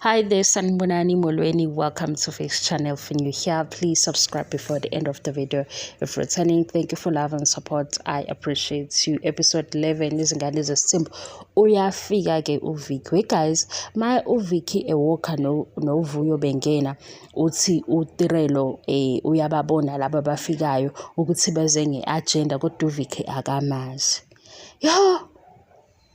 Hi there, Sanibonani Molweni. Welcome to Face Channel. If you're here, please subscribe before the end of the video. If returning, thank you for love and support. I appreciate you. Episode 11 is simple. Uyafika ke uVicky. Guys, my uVicky ewalker no Vuyo bengena uthi uTirelo uyababona laba bafikayo ukuthi beze ngeagenda kodwa uVicky akamazi. Yo,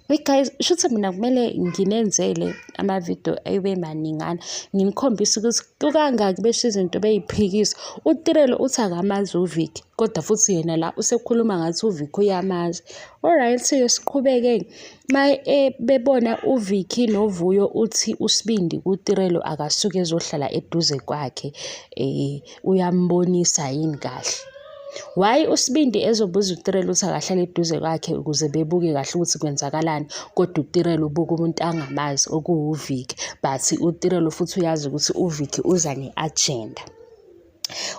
wait guys, shuthi mina kumele nginenzele amavidiyo ayibe maningana ngimkhombisa ukuthi kukangaki besho izinto beyiphikisa. uTirelo uthi akamazi uVicky kodwa futhi yena la usekhuluma ngathi uVicky uyamazi. Alright, siqhubeke. Bebona uVicky noVuyo uthi uSibindi kuTirelo akasuke ezohlala eduze kwakhe, uyambonisa yini kahle. Why uSibindi ezobuza uTirelo ukuthi akahlale eduze kwakhe ukuze bebuke kahle ukuthi kwenzakalani, kodwa uTirelo ubuka umuntu angamazi okuwuVicky, but uTirelo futhi uyazi ukuthi uVicky uza ne-agenda.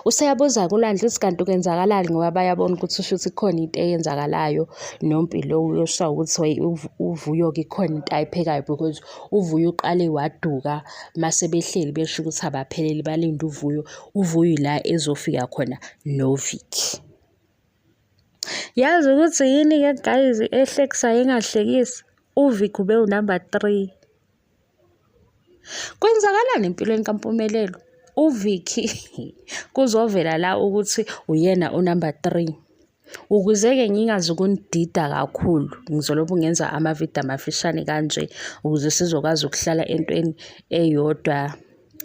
Useyabuza kuLandla ukuthi kanti kwenzakalani ngoba bayabona ukuthi shuthi khona into eyenzakalayo noMpilo uyosho ukuthi uVuyo ke khona into ayiphekayo because uVuyo uqale waduka mase behleli besho ukuthi abapheleli balinde uVuyo la ezofika khona noVicky. Yazi ukuthi yini ke guys ehlekisayo engahlekisi, uVicky ube unumber 3. Kwenzakalani empilweni kaMpumelelo? uVicky kuzovela la ukuthi uyena unumber 3. Ukuze-ke ngingazi ukunidida kakhulu, ngizolobu ngenza amavidiyo amafishane kanje ukuze sizokwazi ukuhlala entweni eyodwa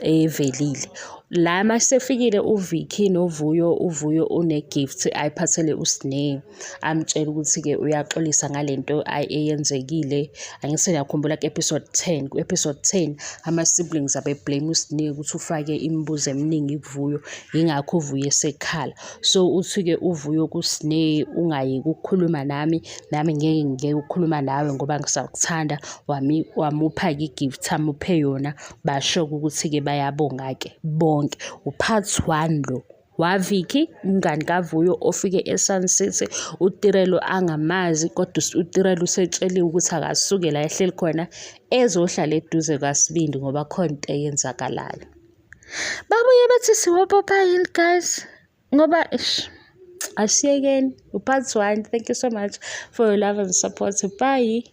evelile. La masefikile uVicky noVuyo, uVuyo une-gift ayiphathele uSneh, amtshela ukuthi-ke uyaxolisa ngalento eyenzekile. Angise ngiyakhumbula ku-episode 10. Ku-episode 10 ama-siblings abe-blame uSneh ukuthi ufake imibuzo eminingi kuVuyo, yingakho uVuyo esekhala. So uthi-ke uVuyo kuSneh, ungayeki ukukhuluma nami ngeke ukukhuluma nawe ngoba ngisakuthanda. Wamupha-ke i-gift, amuphe yona, basho-ke ukuthi-ke bayabonga-ke bonke. Upart 1 lo waVicky, umngani kaVuyo ofike eSun City. uTirelo angamazi kodwa uTirelo usetsheliwe ukuthi akasuke la ehleli khona ezohlala eduze kwaSibindi ngoba khona into eyenzakalayo. Babuye bathi siwopopha yini guys ngoba asiyekeni. Upart 1. Thank you so much for your love and support. Bye.